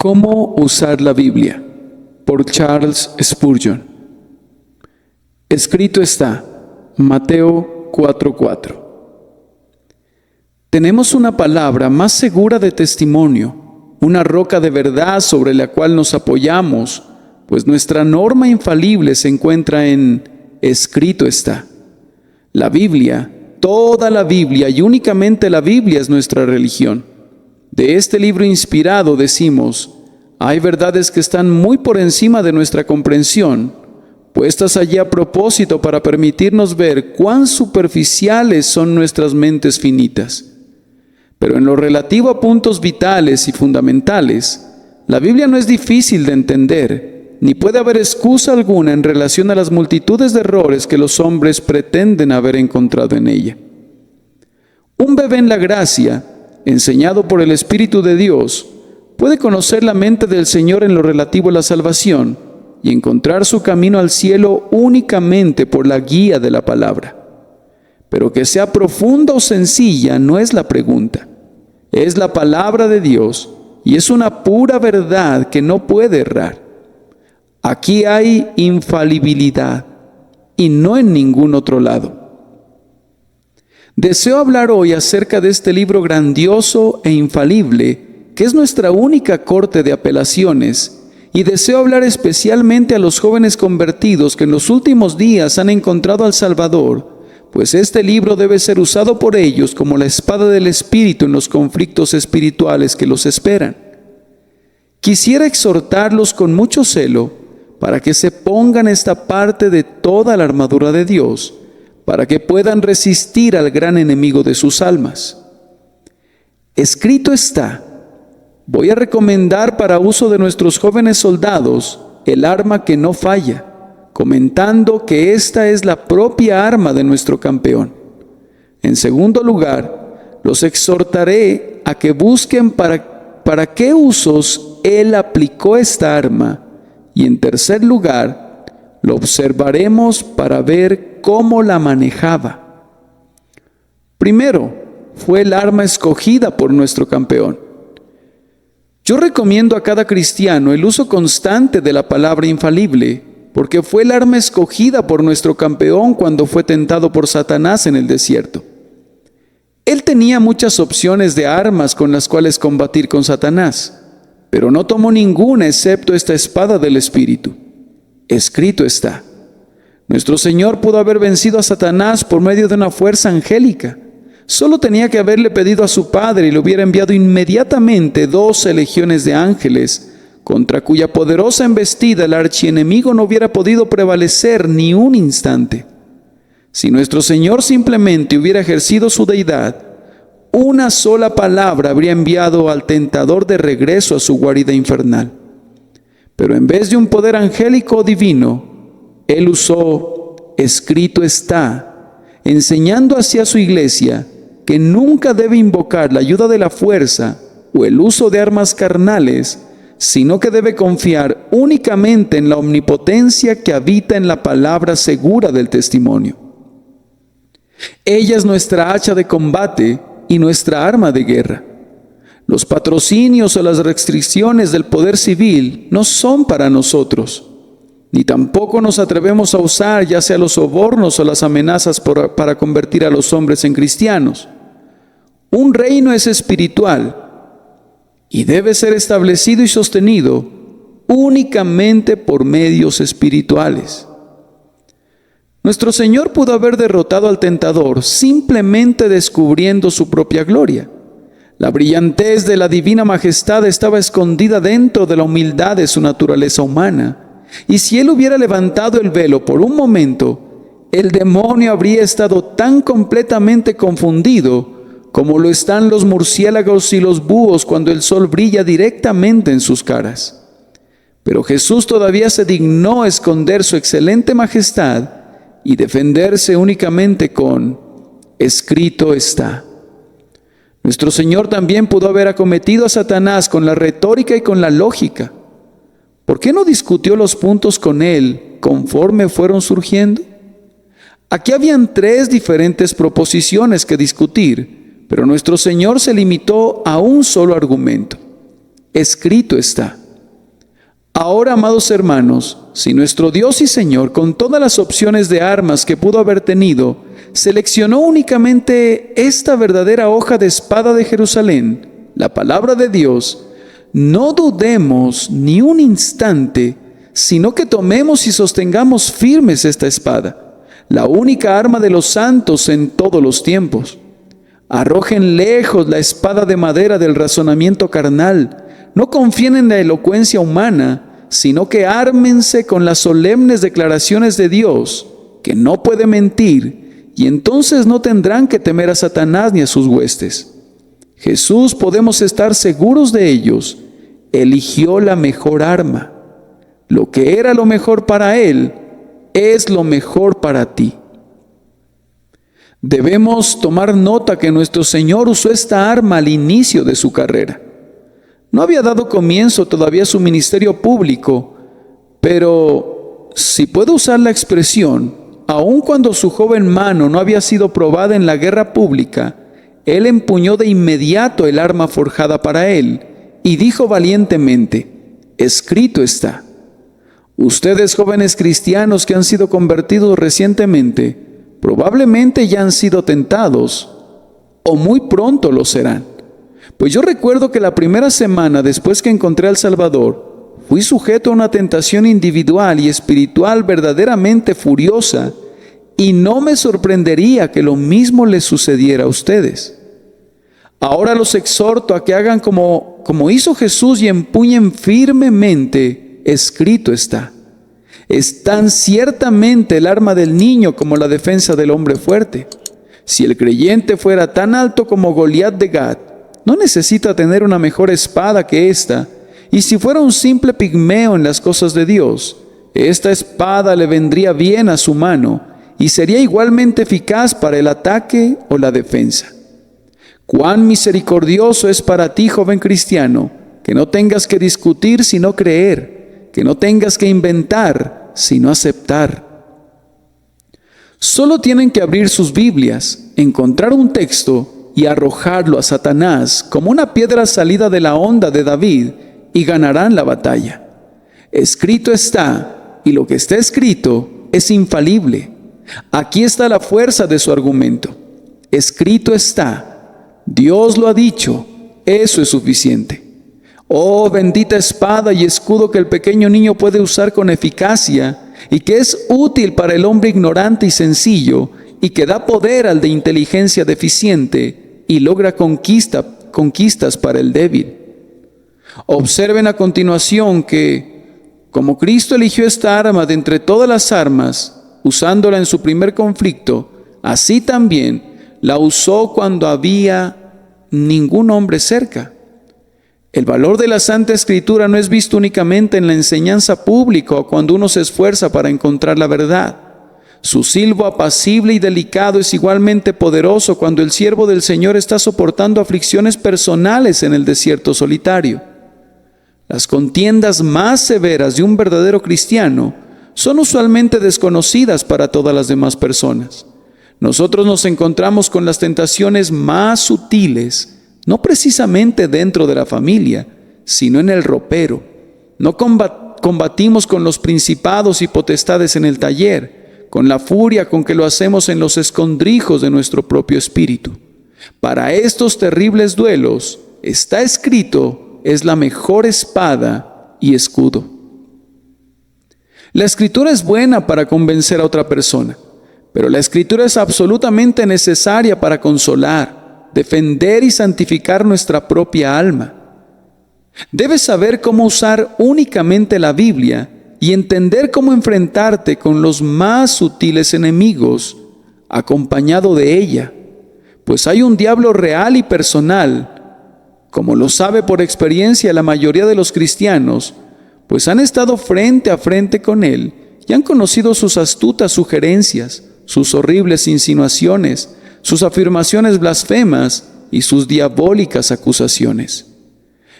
¿Cómo usar la Biblia? Por Charles Spurgeon. Escrito está, Mateo 4:4. Tenemos una palabra más segura de testimonio, una roca de verdad sobre la cual nos apoyamos, pues nuestra norma infalible se encuentra en escrito está. La Biblia, toda la Biblia y únicamente la Biblia es nuestra religión. De este libro inspirado decimos, hay verdades que están muy por encima de nuestra comprensión, puestas allí a propósito para permitirnos ver cuán superficiales son nuestras mentes finitas. Pero en lo relativo a puntos vitales y fundamentales, la Biblia no es difícil de entender, ni puede haber excusa alguna en relación a las multitudes de errores que los hombres pretenden haber encontrado en ella. Un bebé en la gracia, enseñado por el Espíritu de Dios, puede conocer la mente del Señor en lo relativo a la salvación y encontrar su camino al cielo únicamente por la guía de la palabra. Pero que sea profunda o sencilla no es la pregunta. Es la palabra de Dios y es una pura verdad que no puede errar. Aquí hay infalibilidad y no en ningún otro lado. Deseo hablar hoy acerca de este libro grandioso e infalible, que es nuestra única corte de apelaciones, y deseo hablar especialmente a los jóvenes convertidos que en los últimos días han encontrado al Salvador, pues este libro debe ser usado por ellos como la espada del Espíritu en los conflictos espirituales que los esperan. Quisiera exhortarlos con mucho celo para que se pongan esta parte de toda la armadura de Dios, para que puedan resistir al gran enemigo de sus almas. Escrito está, voy a recomendar para uso de nuestros jóvenes soldados el arma que no falla, comentando que esta es la propia arma de nuestro campeón. En segundo lugar, los exhortaré a que busquen para qué usos él aplicó esta arma, y en tercer lugar, lo observaremos para ver cómo la manejaba. Primero, fue el arma escogida por nuestro campeón. Yo recomiendo a cada cristiano el uso constante de la palabra infalible, porque fue el arma escogida por nuestro campeón cuando fue tentado por Satanás en el desierto. Él tenía muchas opciones de armas con las cuales combatir con Satanás, pero no tomó ninguna excepto esta espada del Espíritu. Escrito está. Nuestro Señor pudo haber vencido a Satanás por medio de una fuerza angélica. Solo tenía que haberle pedido a su Padre y le hubiera enviado inmediatamente 12 legiones de ángeles, contra cuya poderosa embestida el archienemigo no hubiera podido prevalecer ni un instante. Si nuestro Señor simplemente hubiera ejercido su deidad, una sola palabra habría enviado al tentador de regreso a su guarida infernal. Pero en vez de un poder angélico o divino, Él usó escrito está, enseñando hacia su iglesia que nunca debe invocar la ayuda de la fuerza o el uso de armas carnales, sino que debe confiar únicamente en la omnipotencia que habita en la palabra segura del testimonio. Ella es nuestra hacha de combate y nuestra arma de guerra. Los patrocinios o las restricciones del poder civil no son para nosotros, ni tampoco nos atrevemos a usar ya sea los sobornos o las amenazas para convertir a los hombres en cristianos. Un reino es espiritual y debe ser establecido y sostenido únicamente por medios espirituales. Nuestro Señor pudo haber derrotado al tentador simplemente descubriendo su propia gloria. La brillantez de la divina majestad estaba escondida dentro de la humildad de su naturaleza humana. Y si Él hubiera levantado el velo por un momento, el demonio habría estado tan completamente confundido como lo están los murciélagos y los búhos cuando el sol brilla directamente en sus caras. Pero Jesús todavía se dignó esconder su excelente majestad y defenderse únicamente con escrito está. Nuestro Señor también pudo haber acometido a Satanás con la retórica y con la lógica. ¿Por qué no discutió los puntos con él conforme fueron surgiendo? Aquí habían 3 diferentes proposiciones que discutir, pero nuestro Señor se limitó a un solo argumento. escrito está. Ahora, amados hermanos, si nuestro Dios y Señor, con todas las opciones de armas que pudo haber tenido, seleccionó únicamente esta verdadera hoja de espada de Jerusalén, la palabra de Dios, no dudemos ni un instante, sino que tomemos y sostengamos firmes esta espada, la única arma de los santos en todos los tiempos. Arrojen lejos la espada de madera del razonamiento carnal. No confíen en la elocuencia humana, sino que ármense con las solemnes declaraciones de Dios, que no puede mentir, y entonces no tendrán que temer a Satanás ni a sus huestes. Jesús, podemos estar seguros de ellos, eligió la mejor arma. Lo que era lo mejor para Él, es lo mejor para ti. Debemos tomar nota que nuestro Señor usó esta arma al inicio de su carrera. No había dado comienzo todavía a su ministerio público, pero si puedo usar la expresión, aun cuando su joven mano no había sido probada en la guerra pública, Él empuñó de inmediato el arma forjada para Él y dijo valientemente, escrito está. Ustedes, jóvenes cristianos que han sido convertidos recientemente, probablemente ya han sido tentados, o muy pronto lo serán. Pues yo recuerdo que la primera semana después que encontré al Salvador, fui sujeto a una tentación individual y espiritual verdaderamente furiosa, y no me sorprendería que lo mismo les sucediera a ustedes. Ahora los exhorto a que hagan como hizo Jesús y empuñen firmemente, escrito está. Es tan ciertamente el arma del niño como la defensa del hombre fuerte. Si el creyente fuera tan alto como Goliat de Gat, no necesita tener una mejor espada que esta, y si fuera un simple pigmeo en las cosas de Dios, esta espada le vendría bien a su mano y sería igualmente eficaz para el ataque o la defensa. Cuán misericordioso es para ti, joven cristiano, que no tengas que discutir sino creer, que no tengas que inventar sino aceptar. Solo tienen que abrir sus Biblias, encontrar un texto y arrojarlo a Satanás como una piedra salida de la honda de David, y ganarán la batalla. Escrito está, y lo que está escrito es infalible. Aquí está la fuerza de su argumento. Escrito está, Dios lo ha dicho, eso es suficiente. Oh, bendita espada y escudo que el pequeño niño puede usar con eficacia, y que es útil para el hombre ignorante y sencillo, y que da poder al de inteligencia deficiente y logra conquistas para el débil. Observen a continuación que, como Cristo eligió esta arma de entre todas las armas, usándola en su primer conflicto, así también la usó cuando había ningún hombre cerca. El valor de la Santa Escritura no es visto únicamente en la enseñanza pública o cuando uno se esfuerza para encontrar la verdad. Su silbo apacible y delicado es igualmente poderoso cuando el siervo del Señor está soportando aflicciones personales en el desierto solitario. Las contiendas más severas de un verdadero cristiano son usualmente desconocidas para todas las demás personas. Nosotros nos encontramos con las tentaciones más sutiles, no precisamente dentro de la familia, sino en el ropero. No combatimos con los principados y potestades en el taller, con la furia con que lo hacemos en los escondrijos de nuestro propio espíritu. Para estos terribles duelos, está escrito, es la mejor espada y escudo. La Escritura es buena para convencer a otra persona, pero la Escritura es absolutamente necesaria para consolar, defender y santificar nuestra propia alma. Debes saber cómo usar únicamente la Biblia y entender cómo enfrentarte con los más sutiles enemigos, acompañado de ella, pues hay un diablo real y personal, como lo sabe por experiencia la mayoría de los cristianos, pues han estado frente a frente con él y han conocido sus astutas sugerencias, sus horribles insinuaciones, sus afirmaciones blasfemas y sus diabólicas acusaciones.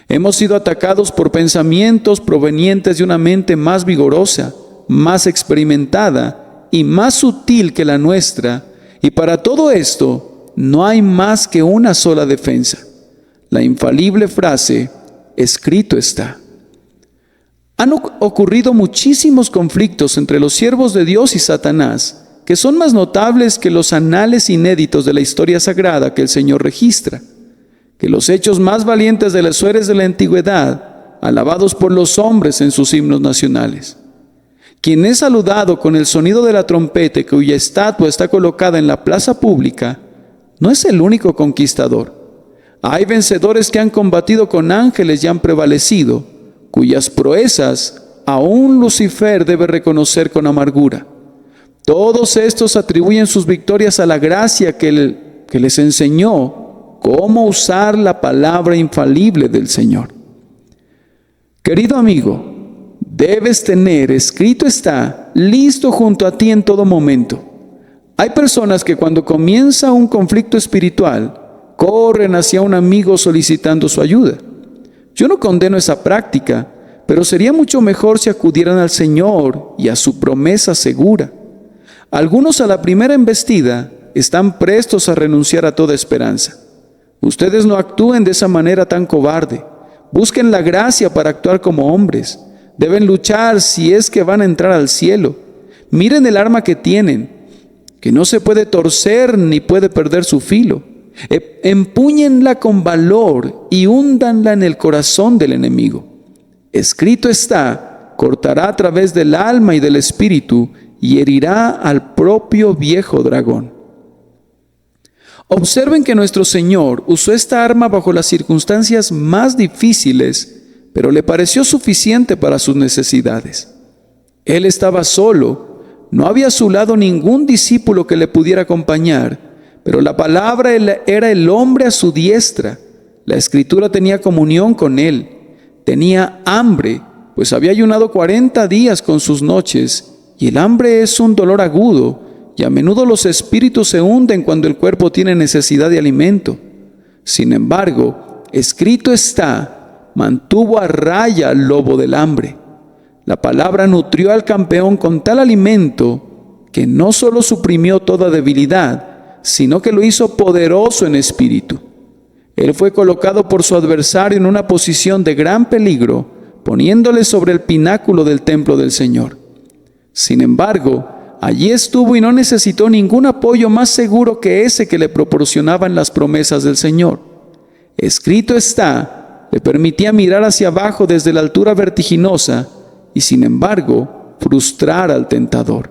Hemos sido atacados por pensamientos provenientes de una mente más vigorosa, más experimentada y más sutil que la nuestra, y para todo esto no hay más que una sola defensa: la infalible frase, escrito está. Han ocurrido muchísimos conflictos entre los siervos de Dios y Satanás, que son más notables que los anales inéditos de la historia sagrada que el Señor registra, que los hechos más valientes de los héroes de la antigüedad, alabados por los hombres en sus himnos nacionales. Quien es saludado con el sonido de la trompeta y cuya estatua está colocada en la plaza pública, no es el único conquistador. Hay vencedores que han combatido con ángeles y han prevalecido, cuyas proezas aún Lucifer debe reconocer con amargura. Todos estos atribuyen sus victorias a la gracia que les enseñó cómo usar la palabra infalible del Señor. Querido amigo, debes tener, escrito está, listo junto a ti en todo momento. Hay personas que cuando comienza un conflicto espiritual, corren hacia un amigo solicitando su ayuda. Yo no condeno esa práctica, pero sería mucho mejor si acudieran al Señor y a su promesa segura. Algunos a la primera embestida están prestos a renunciar a toda esperanza. Ustedes no actúen de esa manera tan cobarde. Busquen la gracia para actuar como hombres. Deben luchar si es que van a entrar al cielo. Miren el arma que tienen, que no se puede torcer ni puede perder su filo. Empúñenla con valor y húndanla en el corazón del enemigo. Escrito está, cortará a través del alma y del espíritu y herirá al propio viejo dragón. Observen que nuestro Señor usó esta arma bajo las circunstancias más difíciles, pero le pareció suficiente para sus necesidades. Él estaba solo, no había a su lado ningún discípulo que le pudiera acompañar, pero la palabra era el hombre a su diestra. La Escritura tenía comunión con él. Tenía hambre, pues había ayunado 40 días con sus noches, y el hambre es un dolor agudo, y a menudo los espíritus se hunden cuando el cuerpo tiene necesidad de alimento. Sin embargo, escrito está, mantuvo a raya al lobo del hambre. La palabra nutrió al campeón con tal alimento que no solo suprimió toda debilidad, sino que lo hizo poderoso en espíritu. Él fue colocado por su adversario en una posición de gran peligro, poniéndole sobre el pináculo del templo del Señor. Sin embargo, allí estuvo y no necesitó ningún apoyo más seguro que ese que le proporcionaban las promesas del Señor. Escrito está, le permitía mirar hacia abajo desde la altura vertiginosa y, sin embargo, frustrar al tentador.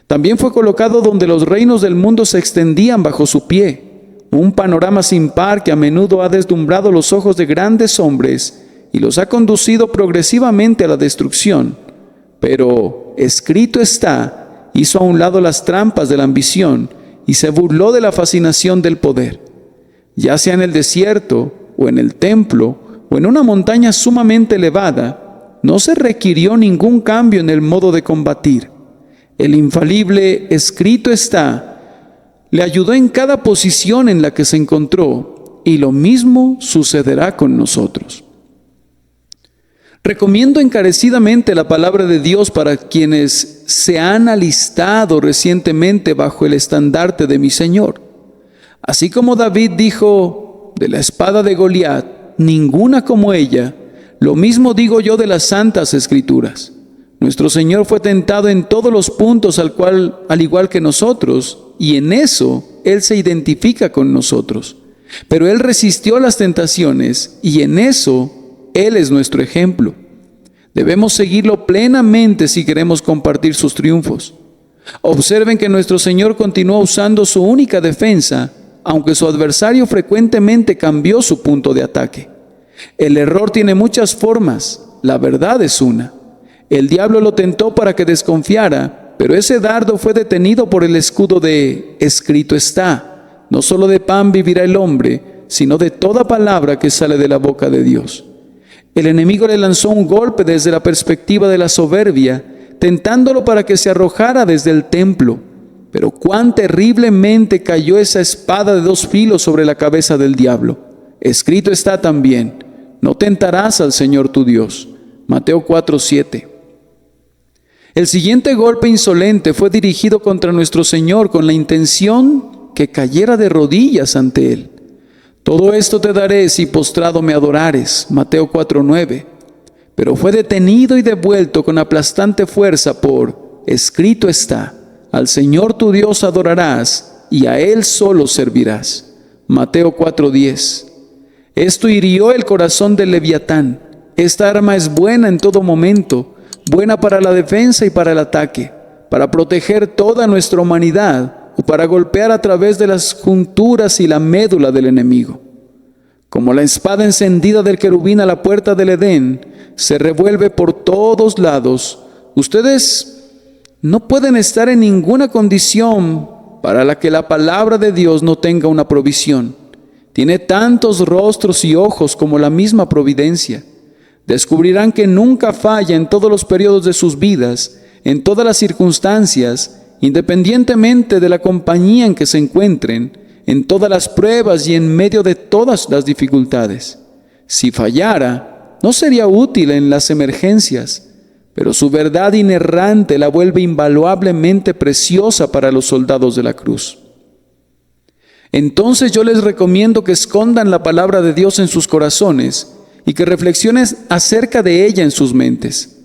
También fue colocado donde los reinos del mundo se extendían bajo su pie, un panorama sin par que a menudo ha deslumbrado los ojos de grandes hombres y los ha conducido progresivamente a la destrucción. Pero, escrito está, hizo a un lado las trampas de la ambición y se burló de la fascinación del poder. Ya sea en el desierto, o en el templo, o en una montaña sumamente elevada, no se requirió ningún cambio en el modo de combatir. El infalible escrito está, le ayudó en cada posición en la que se encontró, y lo mismo sucederá con nosotros. Recomiendo encarecidamente la palabra de Dios para quienes se han alistado recientemente bajo el estandarte de mi Señor. Así como David dijo de la espada de Goliat, ninguna como ella, lo mismo digo yo de las santas Escrituras. Nuestro Señor fue tentado en todos los puntos al igual que nosotros, y en eso Él se identifica con nosotros. Pero Él resistió las tentaciones, y en eso Él es nuestro ejemplo. Debemos seguirlo plenamente si queremos compartir sus triunfos. Observen que nuestro Señor continuó usando su única defensa, aunque su adversario frecuentemente cambió su punto de ataque. El error tiene muchas formas, la verdad es una. El diablo lo tentó para que desconfiara, pero ese dardo fue detenido por el escudo de escrito está. No solo de pan vivirá el hombre, sino de toda palabra que sale de la boca de Dios. El enemigo le lanzó un golpe desde la perspectiva de la soberbia, tentándolo para que se arrojara desde el templo. Pero cuán terriblemente cayó esa espada de 2 filos sobre la cabeza del diablo. Escrito está también, no tentarás al Señor tu Dios. Mateo 4:7. El siguiente golpe insolente fue dirigido contra nuestro Señor con la intención que cayera de rodillas ante Él. Todo esto te daré si postrado me adorares. Mateo 4:9. Pero fue detenido y devuelto con aplastante fuerza por: escrito está, al Señor tu Dios adorarás y a Él solo servirás. Mateo 4:10. Esto hirió el corazón del Leviatán. Esta arma es buena en todo momento, buena para la defensa y para el ataque, para proteger toda nuestra humanidad o para golpear a través de las junturas y la médula del enemigo. Como la espada encendida del querubín a la puerta del Edén, se revuelve por todos lados. Ustedes no pueden estar en ninguna condición para la que la palabra de Dios no tenga una provisión. Tiene tantos rostros y ojos como la misma providencia. Descubrirán que nunca falla en todos los periodos de sus vidas, en todas las circunstancias, independientemente de la compañía en que se encuentren, en todas las pruebas y en medio de todas las dificultades. Si fallara, no sería útil en las emergencias, pero su verdad inerrante la vuelve invaluablemente preciosa para los soldados de la cruz. Entonces yo les recomiendo que escondan la palabra de Dios en sus corazones y que reflexionen acerca de ella en sus mentes.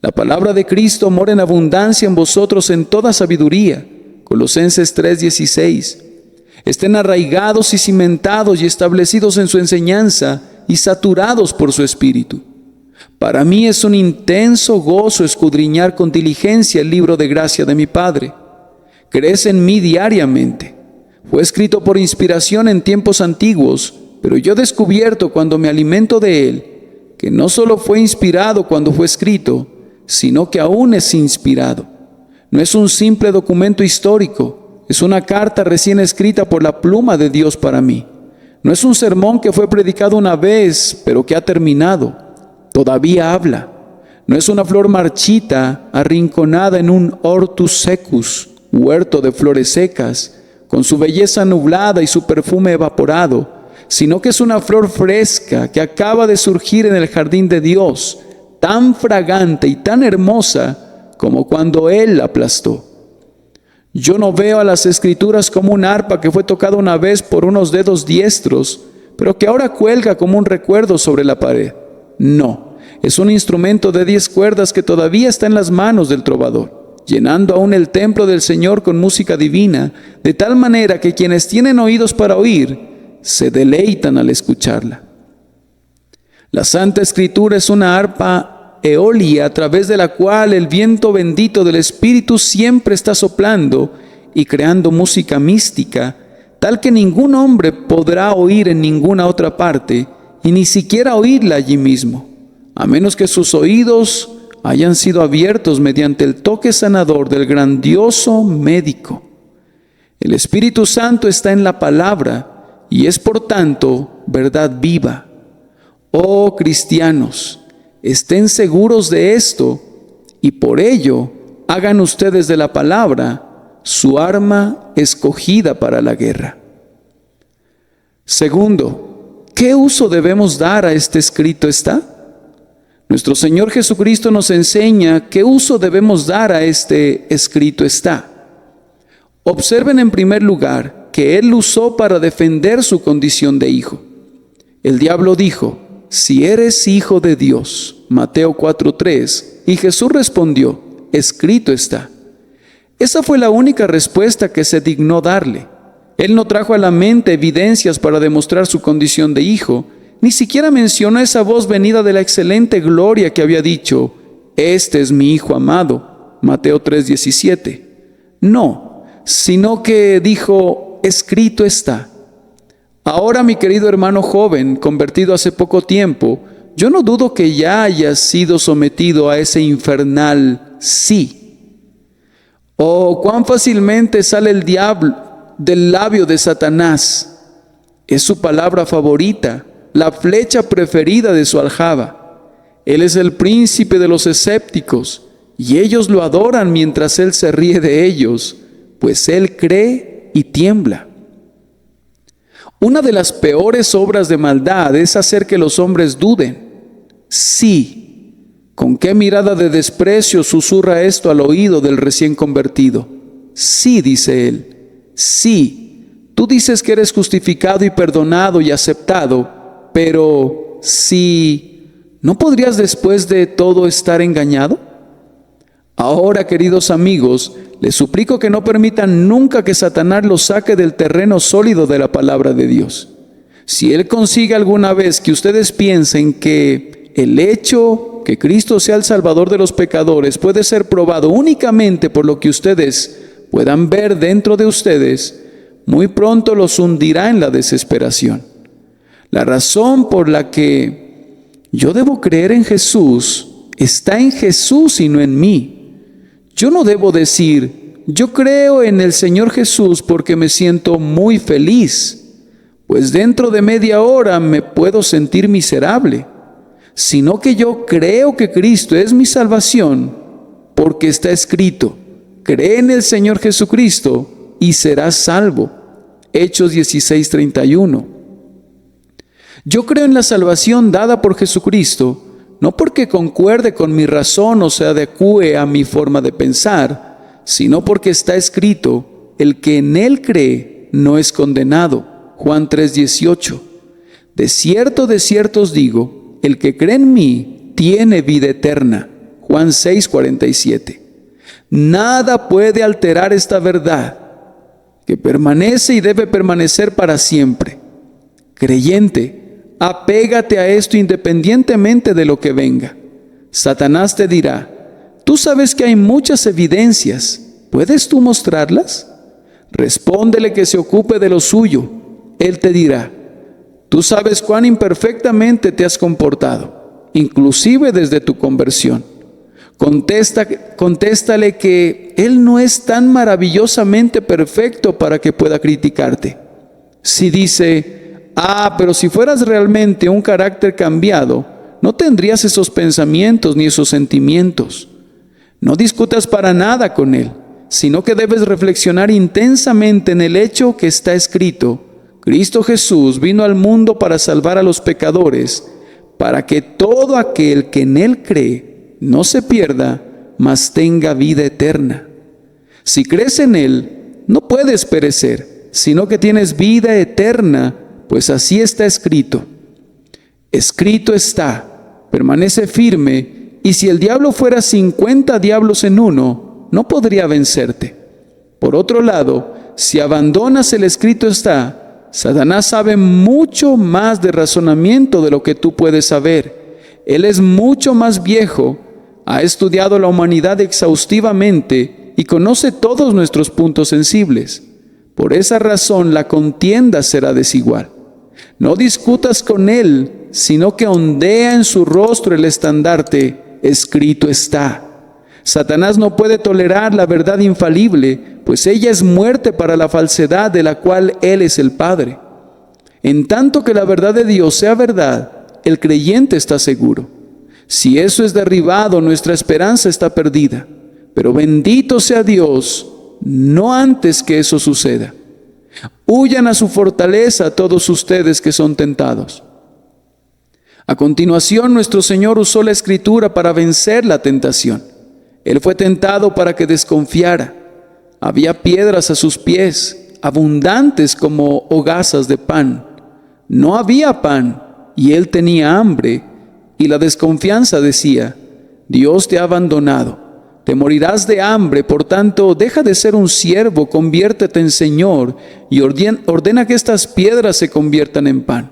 La palabra de Cristo mora en abundancia en vosotros en toda sabiduría. Colosenses 3:16. Estén arraigados y cimentados y establecidos en su enseñanza y saturados por su Espíritu. Para mí es un intenso gozo escudriñar con diligencia el libro de gracia de mi Padre. Crece en mí diariamente. Fue escrito por inspiración en tiempos antiguos, pero yo he descubierto cuando me alimento de él, que no solo fue inspirado cuando fue escrito, sino que aún es inspirado. No es un simple documento histórico, es una carta recién escrita por la pluma de Dios para mí. No es un sermón que fue predicado una vez, pero que ha terminado. Todavía habla. No es una flor marchita, arrinconada en un hortus secus, huerto de flores secas, con su belleza nublada y su perfume evaporado, sino que es una flor fresca que acaba de surgir en el jardín de Dios, tan fragante y tan hermosa como cuando Él la aplastó. Yo no veo a las Escrituras como un arpa que fue tocada una vez por unos dedos diestros, pero que ahora cuelga como un recuerdo sobre la pared. No, es un instrumento de 10 cuerdas que todavía está en las manos del trovador, llenando aún el templo del Señor con música divina, de tal manera que quienes tienen oídos para oír, se deleitan al escucharla. La Santa Escritura es una arpa eolia a través de la cual el viento bendito del Espíritu siempre está soplando y creando música mística, tal que ningún hombre podrá oír en ninguna otra parte y ni siquiera oírla allí mismo, a menos que sus oídos hayan sido abiertos mediante el toque sanador del grandioso médico. El Espíritu Santo está en la palabra y es por tanto verdad viva. Oh cristianos, estén seguros de esto y por ello hagan ustedes de la palabra su arma escogida para la guerra. Segundo, ¿qué uso debemos dar a este escrito está? Nuestro Señor Jesucristo nos enseña qué uso debemos dar a este escrito está. Observen en primer lugar que Él usó para defender su condición de hijo. El diablo dijo: si eres hijo de Dios, Mateo 4:3, y Jesús respondió: escrito está. Esa fue la única respuesta que se dignó darle. Él no trajo a la mente evidencias para demostrar su condición de hijo, ni siquiera mencionó esa voz venida de la excelente gloria que había dicho: este es mi hijo amado, Mateo 3:17. No, sino que dijo: escrito está. Ahora, mi querido hermano joven, convertido hace poco tiempo, yo no dudo que ya hayas sido sometido a ese infernal sí. Oh, cuán fácilmente sale el diablo del labio de Satanás. Es su palabra favorita, la flecha preferida de su aljaba. Él es el príncipe de los escépticos, y ellos lo adoran mientras él se ríe de ellos, pues él cree y tiembla. Una de las peores obras de maldad es hacer que los hombres duden. Sí, ¿con qué mirada de desprecio susurra esto al oído del recién convertido? Sí, dice él, sí, Tú dices que eres justificado y perdonado y aceptado, pero ¿no podrías después de todo estar engañado? Ahora, queridos amigos, les suplico que no permitan nunca que Satanás los saque del terreno sólido de la palabra de Dios. Si él consigue alguna vez que ustedes piensen que el hecho que Cristo sea el Salvador de los pecadores puede ser probado únicamente por lo que ustedes puedan ver dentro de ustedes, muy pronto los hundirá en la desesperación. La razón por la que yo debo creer en Jesús está en Jesús y no en mí. Yo no debo decir, yo creo en el Señor Jesús porque me siento muy feliz, pues dentro de media hora me puedo sentir miserable, sino que yo creo que Cristo es mi salvación porque está escrito, cree en el Señor Jesucristo y serás salvo. Hechos 16:31. Yo creo en la salvación dada por Jesucristo, no porque concuerde con mi razón o se adecue a mi forma de pensar, sino porque está escrito, el que en él cree no es condenado. Juan 3:18. De cierto os digo, el que cree en mí tiene vida eterna. Juan 6:47. Nada puede alterar esta verdad, que permanece y debe permanecer para siempre. Creyente, apégate a esto independientemente de lo que venga. Satanás te dirá, tú sabes que hay muchas evidencias, ¿puedes tú mostrarlas? Respóndele que se ocupe de lo suyo. Él te dirá, tú sabes cuán imperfectamente te has comportado, inclusive desde tu conversión. Contéstale que Él no es tan maravillosamente perfecto para que pueda criticarte. Si dice, pero si fueras realmente un carácter cambiado, no tendrías esos pensamientos ni esos sentimientos. No discutas para nada con Él, sino que debes reflexionar intensamente en el hecho que está escrito. Cristo Jesús vino al mundo para salvar a los pecadores, para que todo aquel que en Él cree no se pierda, mas tenga vida eterna. Si crees en Él, no puedes perecer, sino que tienes vida eterna, pues así está escrito. Escrito está, permanece firme, y si el diablo fuera 50 diablos en uno, no podría vencerte. Por otro lado, si abandonas el escrito está, Satanás sabe mucho más de razonamiento de lo que tú puedes saber. Él es mucho más viejo, ha estudiado la humanidad exhaustivamente y conoce todos nuestros puntos sensibles. Por esa razón la contienda será desigual. No discutas con él, sino que ondea en su rostro el estandarte, escrito está. Satanás no puede tolerar la verdad infalible, pues ella es muerte para la falsedad de la cual él es el padre. En tanto que la verdad de Dios sea verdad, el creyente está seguro. Si eso es derribado, nuestra esperanza está perdida. Pero bendito sea Dios, no antes que eso suceda. Huyan a su fortaleza todos ustedes que son tentados. A continuación, nuestro Señor usó la Escritura para vencer la tentación. Él fue tentado para que desconfiara. Había piedras a sus pies, abundantes como hogazas de pan. No había pan, y él tenía hambre. Y la desconfianza decía, Dios te ha abandonado, te morirás de hambre, por tanto, deja de ser un siervo, conviértete en Señor, y ordena que estas piedras se conviertan en pan.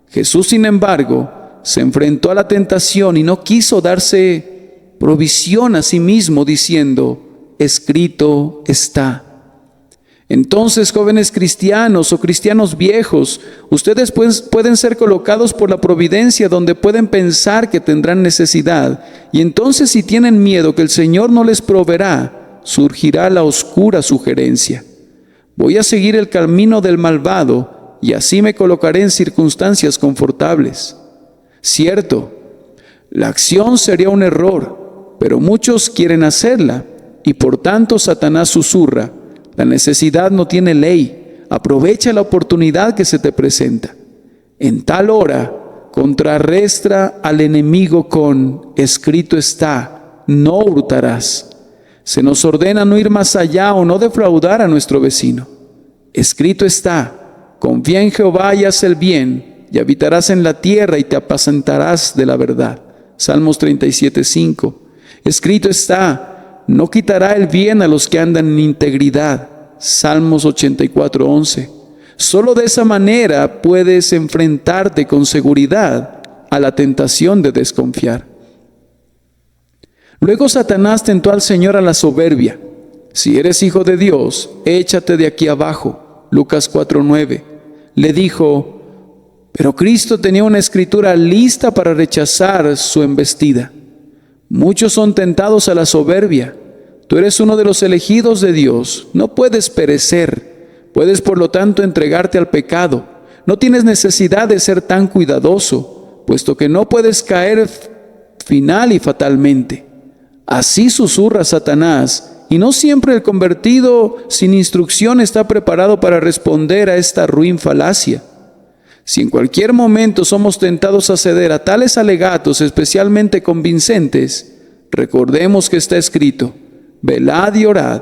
Jesús, sin embargo, se enfrentó a la tentación y no quiso darse provisión a sí mismo, diciendo, escrito está. Entonces, jóvenes cristianos o cristianos viejos, ustedes pueden ser colocados por la providencia donde pueden pensar que tendrán necesidad. Y entonces, si tienen miedo que el Señor no les proveerá, surgirá la oscura sugerencia. Voy a seguir el camino del malvado y así me colocaré en circunstancias confortables. Cierto, la acción sería un error, pero muchos quieren hacerla y por tanto Satanás susurra. La necesidad no tiene ley. Aprovecha la oportunidad que se te presenta. En tal hora, contrarresta al enemigo con, escrito está, no hurtarás. Se nos ordena no ir más allá o no defraudar a nuestro vecino. Escrito está: confía en Jehová y haz el bien, y habitarás en la tierra y te apacentarás de la verdad. Salmos 37:5. Escrito está: no quitará el bien a los que andan en integridad. Salmos 84:11. Solo de esa manera puedes enfrentarte con seguridad a la tentación de desconfiar. Luego Satanás tentó al Señor a la soberbia. Si eres hijo de Dios, échate de aquí abajo. Lucas 4:9. Le dijo, pero Cristo tenía una escritura lista para rechazar su embestida. Muchos son tentados a la soberbia. Tú eres uno de los elegidos de Dios. No puedes perecer. Puedes, por lo tanto, entregarte al pecado. No tienes necesidad de ser tan cuidadoso, puesto que no puedes caer final y fatalmente. Así susurra Satanás, y no siempre el convertido sin instrucción está preparado para responder a esta ruin falacia. Si en cualquier momento somos tentados a ceder a tales alegatos especialmente convincentes, recordemos que está escrito: velad y orad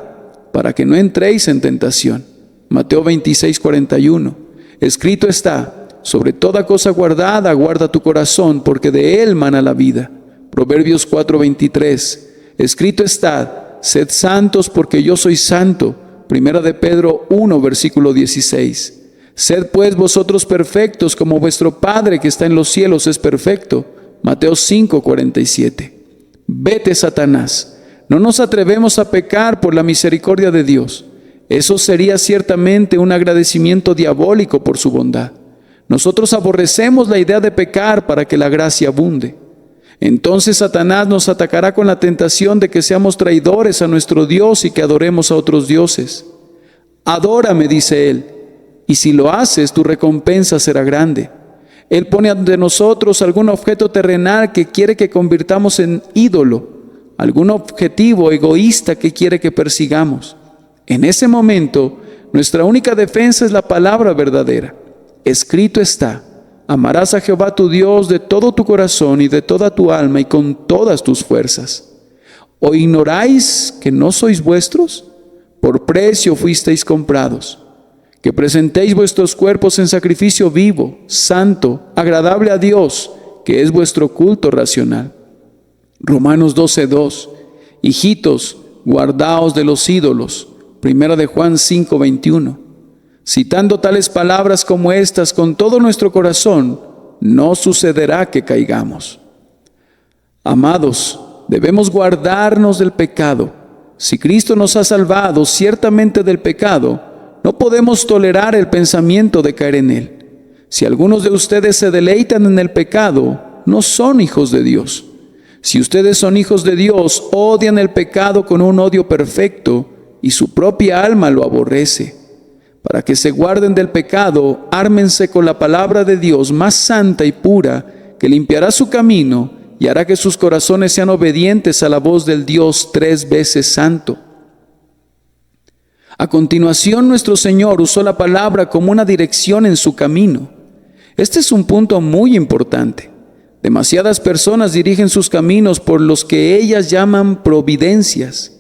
para que no entréis en tentación. Mateo 26:41. Escrito está: sobre toda cosa guardada, guarda tu corazón, porque de él mana la vida. Proverbios 4:23. Escrito está: sed santos porque yo soy santo. Primera de Pedro 1, versículo 16. Sed pues vosotros perfectos como vuestro Padre que está en los cielos es perfecto. Mateo 5:47. Vete, Satanás. No nos atrevemos a pecar por la misericordia de Dios. Eso sería ciertamente un agradecimiento diabólico por su bondad. Nosotros aborrecemos la idea de pecar para que la gracia abunde. Entonces Satanás nos atacará con la tentación de que seamos traidores a nuestro Dios y que adoremos a otros dioses. Adórame, dice él, y si lo haces, tu recompensa será grande. Él pone ante nosotros algún objeto terrenal que quiere que convirtamos en ídolo, algún objetivo egoísta que quiere que persigamos. En ese momento, nuestra única defensa es la palabra verdadera. Escrito está: amarás a Jehová tu Dios de todo tu corazón y de toda tu alma y con todas tus fuerzas. ¿O ignoráis que no sois vuestros? Por precio fuisteis comprados. Que presentéis vuestros cuerpos en sacrificio vivo, santo, agradable a Dios, que es vuestro culto racional. Romanos 12:2. Hijitos, guardaos de los ídolos. Primera de Juan 5:21. Citando tales palabras como estas con todo nuestro corazón, no sucederá que caigamos. Amados, debemos guardarnos del pecado. Si Cristo nos ha salvado ciertamente del pecado, no podemos tolerar el pensamiento de caer en él. Si algunos de ustedes se deleitan en el pecado, no son hijos de Dios. Si ustedes son hijos de Dios, odian el pecado con un odio perfecto, y su propia alma lo aborrece. Para que se guarden del pecado, ármense con la palabra de Dios más santa y pura, que limpiará su camino y hará que sus corazones sean obedientes a la voz del Dios 3 veces santo. A continuación, nuestro Señor usó la palabra como una dirección en su camino. Este es un punto muy importante. Demasiadas personas dirigen sus caminos por los que ellas llaman providencias.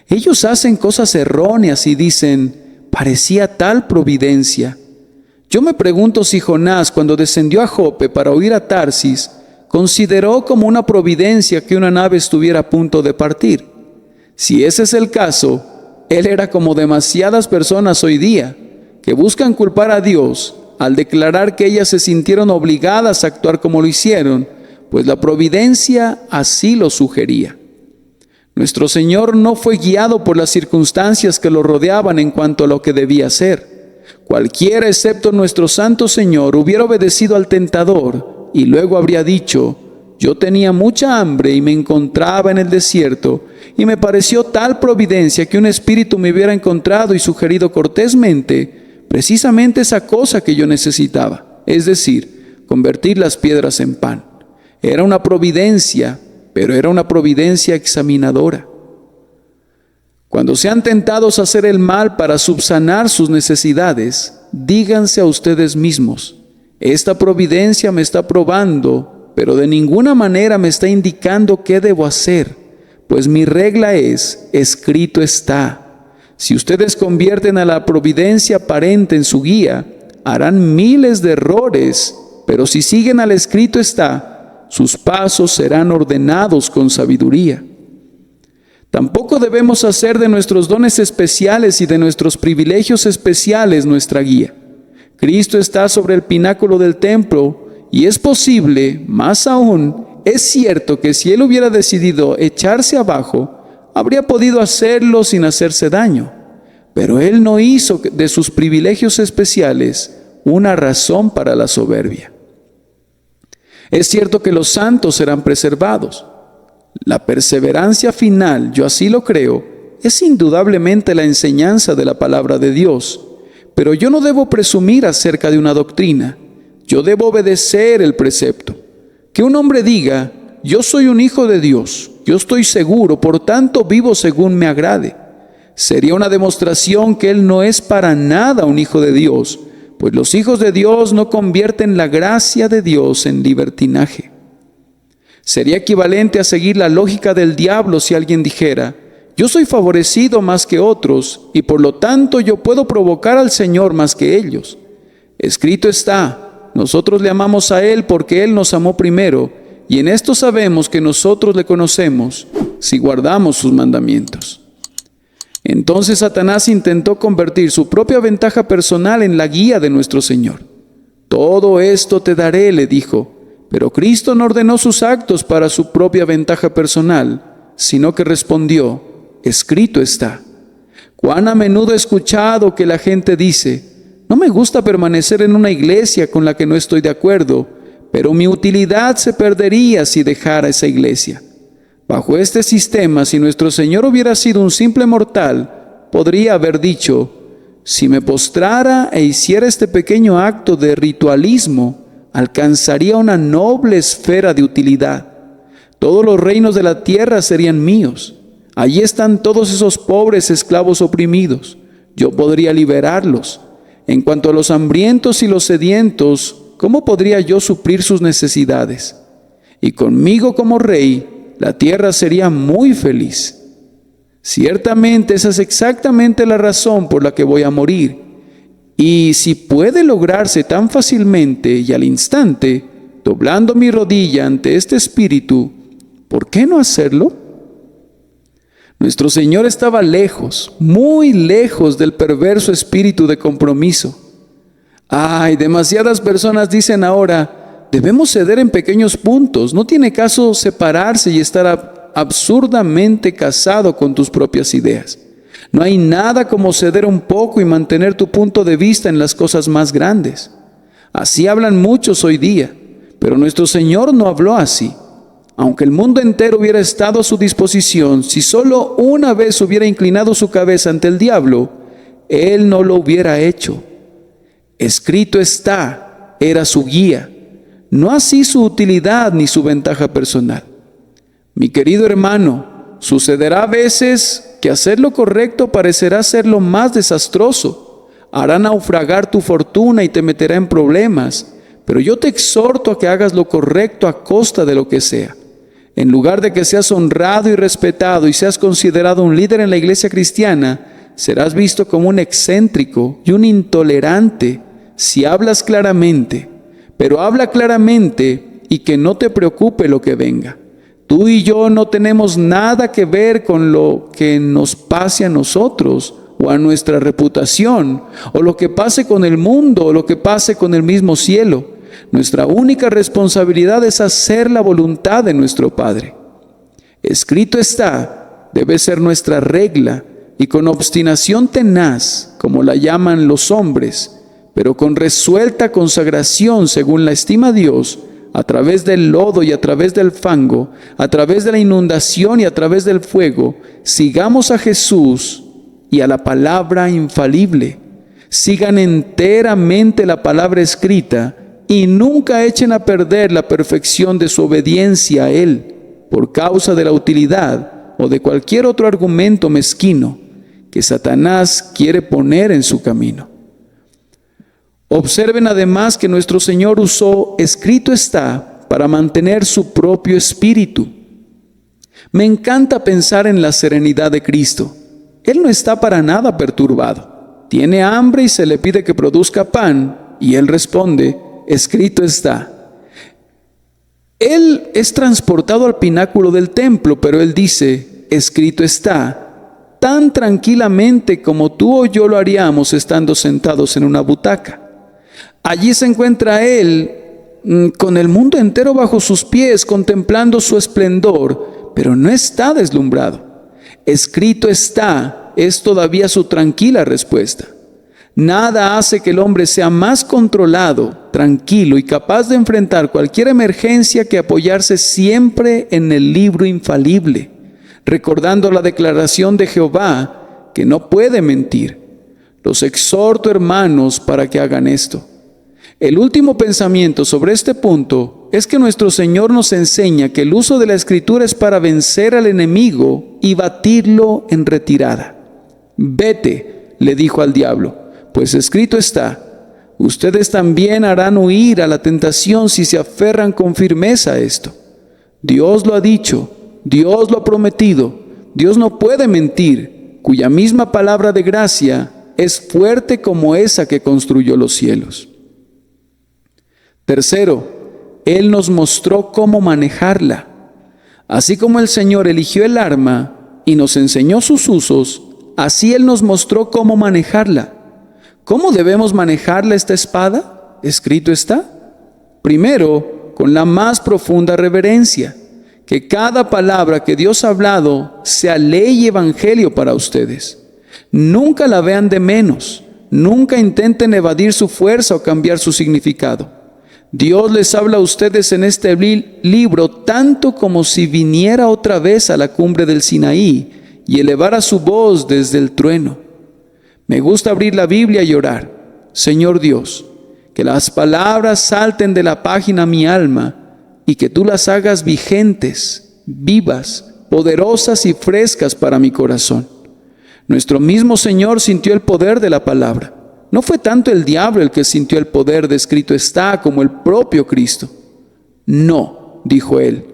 Ellos hacen cosas erróneas y dicen: parecía tal providencia. Yo me pregunto si Jonás, cuando descendió a Jope para huir a Tarsis, consideró como una providencia que una nave estuviera a punto de partir. Si ese es el caso, él era como demasiadas personas hoy día, que buscan culpar a Dios al declarar que ellas se sintieron obligadas a actuar como lo hicieron, pues la providencia así lo sugería. Nuestro Señor no fue guiado por las circunstancias que lo rodeaban en cuanto a lo que debía hacer. Cualquiera excepto nuestro Santo Señor hubiera obedecido al tentador y luego habría dicho: yo tenía mucha hambre y me encontraba en el desierto, y me pareció tal providencia que un espíritu me hubiera encontrado y sugerido cortésmente precisamente esa cosa que yo necesitaba, es decir, convertir las piedras en pan. Era una providencia, pero era una providencia examinadora. Cuando sean tentados a hacer el mal para subsanar sus necesidades, díganse a ustedes mismos: esta providencia me está probando, pero de ninguna manera me está indicando qué debo hacer, pues mi regla es: escrito está. Si ustedes convierten a la providencia aparente en su guía, harán miles de errores, pero si siguen al escrito está, sus pasos serán ordenados con sabiduría. Tampoco debemos hacer de nuestros dones especiales y de nuestros privilegios especiales nuestra guía. Cristo está sobre el pináculo del templo y es posible, más aún, es cierto que si Él hubiera decidido echarse abajo, habría podido hacerlo sin hacerse daño. Pero Él no hizo de sus privilegios especiales una razón para la soberbia. Es cierto que los santos serán preservados. La perseverancia final, yo así lo creo, es indudablemente la enseñanza de la palabra de Dios. Pero yo no debo presumir acerca de una doctrina. Yo debo obedecer el precepto. Que un hombre diga, yo soy un hijo de Dios, yo estoy seguro, por tanto vivo según me agrade. Sería una demostración que él no es para nada un hijo de Dios, pues los hijos de Dios no convierten la gracia de Dios en libertinaje. Sería equivalente a seguir la lógica del diablo si alguien dijera, yo soy favorecido más que otros y por lo tanto yo puedo provocar al Señor más que ellos. Escrito está, nosotros le amamos a Él porque Él nos amó primero y en esto sabemos que nosotros le conocemos si guardamos sus mandamientos. Entonces Satanás intentó convertir su propia ventaja personal en la guía de nuestro Señor. Todo esto te daré, le dijo, pero Cristo no ordenó sus actos para su propia ventaja personal, sino que respondió, escrito está. Cuán a menudo he escuchado que la gente dice, no me gusta permanecer en una iglesia con la que no estoy de acuerdo, pero mi utilidad se perdería si dejara esa iglesia. Bajo este sistema, si nuestro Señor hubiera sido un simple mortal, podría haber dicho, si me postrara e hiciera este pequeño acto de ritualismo, alcanzaría una noble esfera de utilidad. Todos los reinos de la tierra serían míos. Allí están todos esos pobres esclavos oprimidos. Yo podría liberarlos. En cuanto a los hambrientos y los sedientos, ¿cómo podría yo suplir sus necesidades? Y conmigo como rey, la tierra sería muy feliz. Ciertamente esa es exactamente la razón por la que voy a morir. Y si puede lograrse tan fácilmente y al instante, doblando mi rodilla ante este espíritu, ¿por qué no hacerlo? Nuestro Señor estaba lejos, muy lejos del perverso espíritu de compromiso. Ay, demasiadas personas dicen ahora, debemos ceder en pequeños puntos. No tiene caso separarse y estar absurdamente casado con tus propias ideas. No hay nada como ceder un poco y mantener tu punto de vista en las cosas más grandes. Así hablan muchos hoy día, pero nuestro Señor no habló así. Aunque el mundo entero hubiera estado a su disposición, si solo una vez hubiera inclinado su cabeza ante el diablo, Él no lo hubiera hecho. Escrito está, era su guía, no así su utilidad ni su ventaja personal. Mi querido hermano, sucederá a veces que hacer lo correcto parecerá ser lo más desastroso. Hará naufragar tu fortuna y te meterá en problemas, pero yo te exhorto a que hagas lo correcto a costa de lo que sea. En lugar de que seas honrado y respetado y seas considerado un líder en la iglesia cristiana, serás visto como un excéntrico y un intolerante si hablas claramente. Pero habla claramente y que no te preocupe lo que venga. Tú y yo no tenemos nada que ver con lo que nos pase a nosotros o a nuestra reputación, o lo que pase con el mundo, o lo que pase con el mismo cielo. Nuestra única responsabilidad es hacer la voluntad de nuestro Padre. Escrito está, debe ser nuestra regla, y con obstinación tenaz, como la llaman los hombres, pero con resuelta consagración según la estima Dios, a través del lodo y a través del fango, a través de la inundación y a través del fuego, sigamos a Jesús y a la palabra infalible. Sigan enteramente la palabra escrita y nunca echen a perder la perfección de su obediencia a Él por causa de la utilidad o de cualquier otro argumento mezquino que Satanás quiere poner en su camino. Observen además que nuestro Señor usó escrito está para mantener su propio espíritu. Me encanta pensar en la serenidad de Cristo. él no está para nada perturbado. Tiene hambre y se le pide que produzca pan, y él responde, escrito está. Él es transportado al pináculo del templo, pero él dice, escrito está, tan tranquilamente como tú o yo lo haríamos estando sentados en una butaca. Allí se encuentra él con el mundo entero bajo sus pies, contemplando su esplendor, pero no está deslumbrado. Escrito está, es todavía su tranquila respuesta. Nada hace que el hombre sea más controlado, tranquilo y capaz de enfrentar cualquier emergencia que apoyarse siempre en el libro infalible, recordando la declaración de Jehová, que no puede mentir. Los exhorto, hermanos, para que hagan esto. El último pensamiento sobre este punto es que nuestro Señor nos enseña que el uso de la Escritura es para vencer al enemigo y batirlo en retirada. Vete, le dijo al diablo, pues escrito está, ustedes también harán huir a la tentación si se aferran con firmeza a esto. Dios lo ha dicho, Dios lo ha prometido, Dios no puede mentir, cuya misma palabra de gracia es fuerte como esa que construyó los cielos. Tercero, Él nos mostró cómo manejarla. Así como el Señor eligió el arma y nos enseñó sus usos, así Él nos mostró cómo manejarla. ¿Cómo debemos manejarla esta espada? Escrito está. Primero, con la más profunda reverencia, que cada palabra que Dios ha hablado sea ley y evangelio para ustedes. Nunca la vean de menos, nunca intenten evadir su fuerza o cambiar su significado. Dios les habla a ustedes en este libro tanto como si viniera otra vez a la cumbre del Sinaí y elevara su voz desde el trueno. Me gusta abrir la Biblia y orar, Señor Dios, que las palabras salten de la página a mi alma y que tú las hagas vigentes, vivas, poderosas y frescas para mi corazón. Nuestro mismo Señor sintió el poder de la palabra. No fue tanto el diablo el que sintió el poder de escrito está como el propio Cristo. No, dijo él,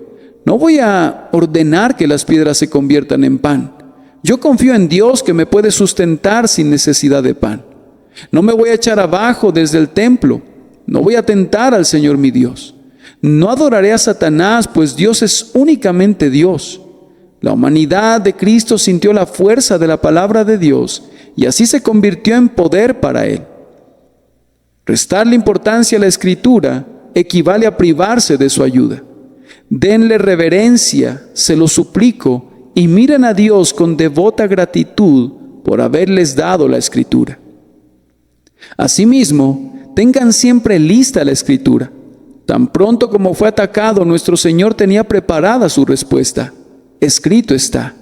no voy a ordenar que las piedras se conviertan en pan. Yo confío en Dios que me puede sustentar sin necesidad de pan. No me voy a echar abajo desde el templo. No voy a tentar al Señor mi Dios. No adoraré a Satanás, pues Dios es únicamente Dios. La humanidad de Cristo sintió la fuerza de la palabra de Dios y así se convirtió en poder para Él. Restarle importancia a la Escritura equivale a privarse de su ayuda. Denle reverencia, se lo suplico, y miren a Dios con devota gratitud por haberles dado la Escritura. Asimismo, tengan siempre lista la Escritura. Tan pronto como fue atacado, nuestro Señor tenía preparada su respuesta. Escrito está.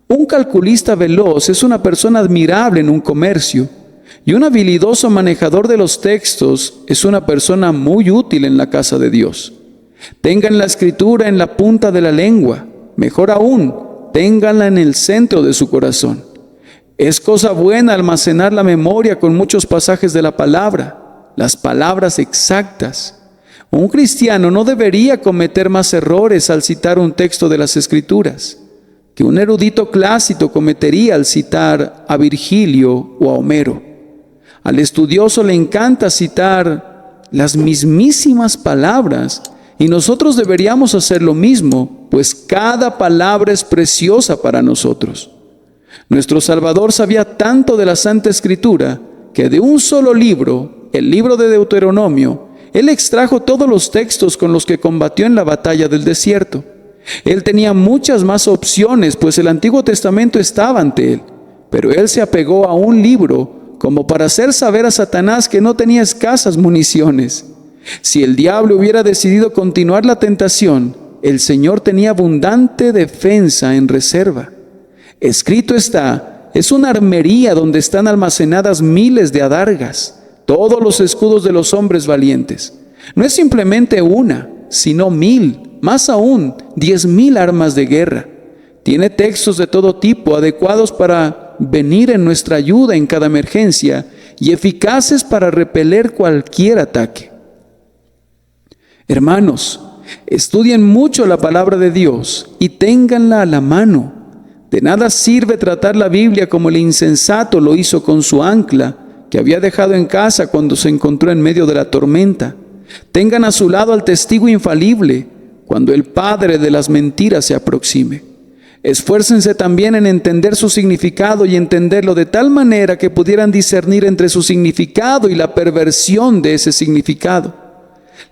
Un calculista veloz es una persona admirable en un comercio, y un habilidoso manejador de los textos es una persona muy útil en la casa de Dios. Tengan la Escritura en la punta de la lengua, mejor aún, ténganla en el centro de su corazón. Es cosa buena almacenar la memoria con muchos pasajes de la palabra, las palabras exactas. Un cristiano no debería cometer más errores al citar un texto de las Escrituras que un erudito clásico cometería al citar a Virgilio o a Homero. Al estudioso le encanta citar las mismísimas palabras y nosotros deberíamos hacer lo mismo, pues cada palabra es preciosa para nosotros. Nuestro Salvador sabía tanto de la Santa Escritura que de un solo libro, el libro de Deuteronomio, Él extrajo todos los textos con los que combatió en la batalla del desierto. Él tenía muchas más opciones, pues el Antiguo Testamento estaba ante Él, pero Él se apegó a un libro como para hacer saber a Satanás que no tenía escasas municiones. Si el diablo hubiera decidido continuar la tentación, el Señor tenía abundante defensa en reserva. Escrito está, es una armería donde están almacenadas miles de adargas, todos los escudos de los hombres valientes. No es simplemente una, sino 1000, más aún 10,000 armas de guerra. Tiene textos de todo tipo, adecuados para venir en nuestra ayuda en cada emergencia y eficaces para repeler cualquier ataque. Hermanos, estudien mucho la palabra de Dios y ténganla a la mano. De nada sirve tratar la Biblia como el insensato lo hizo con su ancla, que había dejado en casa cuando se encontró en medio de la tormenta. Tengan a su lado al testigo infalible cuando el padre de las mentiras se aproxime. Esfuércense también en entender su significado y entenderlo de tal manera que pudieran discernir entre su significado y la perversión de ese significado.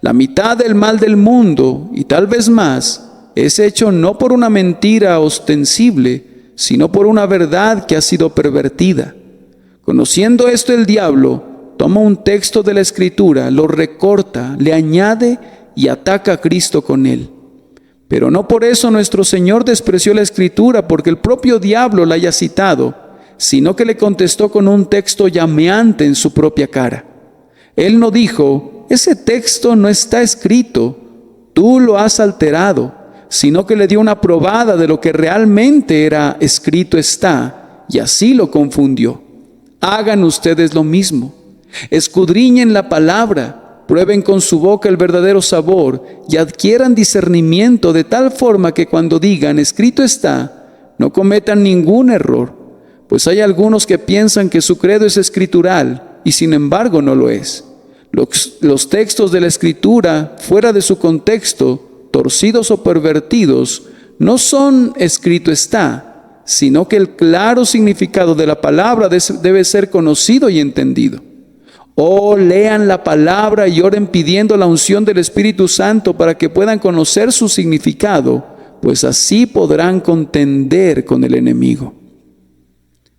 La mitad del mal del mundo, y tal vez más, es hecho no por una mentira ostensible, sino por una verdad que ha sido pervertida. Conociendo esto, el diablo toma un texto de la Escritura, lo recorta, le añade y ataca a Cristo con él. Pero no por eso nuestro Señor despreció la Escritura porque el propio diablo la haya citado, sino que le contestó con un texto llameante en su propia cara. Él no dijo: ese texto no está escrito, tú lo has alterado, sino que le dio una probada de lo que realmente era escrito está, y así lo confundió. Hagan ustedes lo mismo. Escudriñen la palabra, prueben con su boca el verdadero sabor y adquieran discernimiento de tal forma que cuando digan escrito está, no cometan ningún error, pues hay algunos que piensan que su credo es escritural y sin embargo no lo es. Los textos de la Escritura, fuera de su contexto, torcidos o pervertidos, no son escrito está, sino que el claro significado de la palabra debe ser conocido y entendido. Oh, lean la palabra y oren pidiendo la unción del Espíritu Santo para que puedan conocer su significado, pues así podrán contender con el enemigo.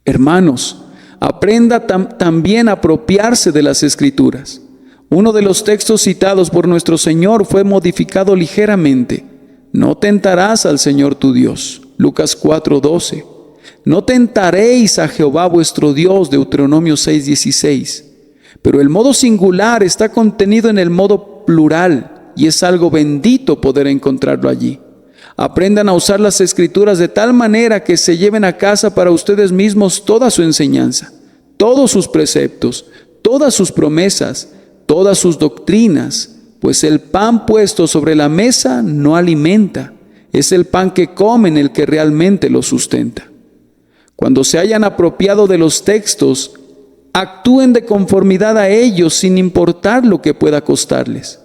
Hermanos, aprenda también a apropiarse de las Escrituras. Uno de los textos citados por nuestro Señor fue modificado ligeramente. No tentarás al Señor tu Dios. Lucas 4:12. No tentaréis a Jehová vuestro Dios. Deuteronomio 6:16. Pero el modo singular está contenido en el modo plural y es algo bendito poder encontrarlo allí. Aprendan a usar las Escrituras de tal manera que se lleven a casa para ustedes mismos toda su enseñanza, todos sus preceptos, todas sus promesas, todas sus doctrinas, pues el pan puesto sobre la mesa no alimenta, es el pan que comen el que realmente lo sustenta. Cuando se hayan apropiado de los textos, actúen de conformidad a ellos sin importar lo que pueda costarles.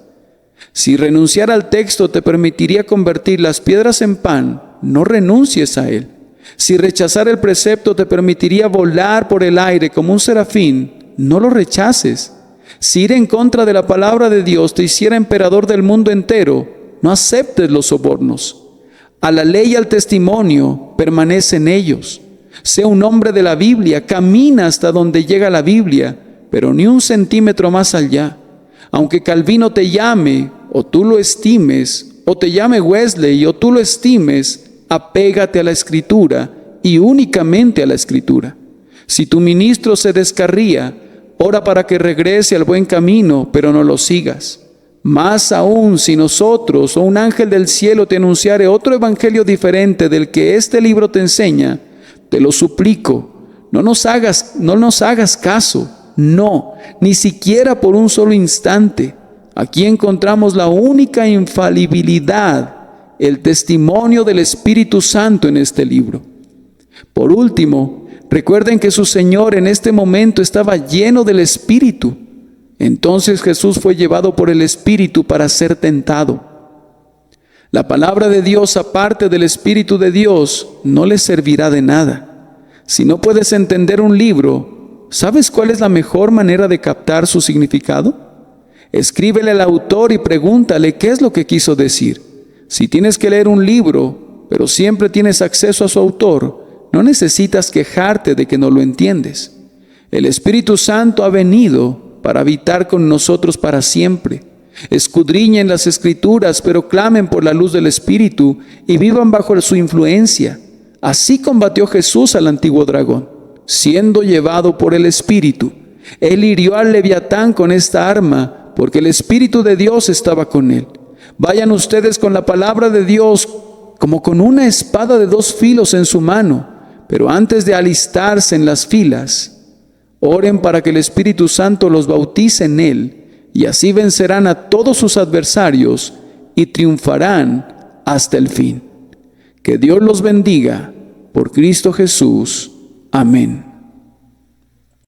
Si renunciar al texto te permitiría convertir las piedras en pan, no renuncies a él. Si rechazar el precepto te permitiría volar por el aire como un serafín, no lo rechaces. Si ir en contra de la palabra de Dios te hiciera emperador del mundo entero, no aceptes los sobornos. A la ley y al testimonio permanece en ellos. Sé un hombre de la Biblia, camina hasta donde llega la Biblia, pero ni un centímetro más allá. Aunque Calvino te llame, o tú lo estimes, o te llame Wesley, o tú lo estimes, apégate a la Escritura, y únicamente a la Escritura. Si tu ministro se descarría, ora para que regrese al buen camino, pero no lo sigas. Más aún, si nosotros o un ángel del cielo te anunciare otro evangelio diferente del que este libro te enseña, te lo suplico, no nos hagas caso, no, ni siquiera por un solo instante. Aquí encontramos la única infalibilidad, el testimonio del Espíritu Santo en este libro. Por último, recuerden que su Señor en este momento estaba lleno del Espíritu. Entonces Jesús fue llevado por el Espíritu para ser tentado. La palabra de Dios, aparte del Espíritu de Dios, no le servirá de nada. Si no puedes entender un libro, ¿sabes cuál es la mejor manera de captar su significado? Escríbele al autor y pregúntale qué es lo que quiso decir. Si tienes que leer un libro, pero siempre tienes acceso a su autor, no necesitas quejarte de que no lo entiendes. El Espíritu Santo ha venido para habitar con nosotros para siempre. Escudriñen las Escrituras, pero clamen por la luz del Espíritu y vivan bajo su influencia. Así combatió Jesús al antiguo dragón, siendo llevado por el Espíritu. Él hirió al Leviatán con esta arma, porque el Espíritu de Dios estaba con él. Vayan ustedes con la palabra de Dios como con una espada de 2 filos en su mano, pero antes de alistarse en las filas, oren para que el Espíritu Santo los bautice en él, y así vencerán a todos sus adversarios y triunfarán hasta el fin. Que Dios los bendiga Por Cristo Jesús. Amén.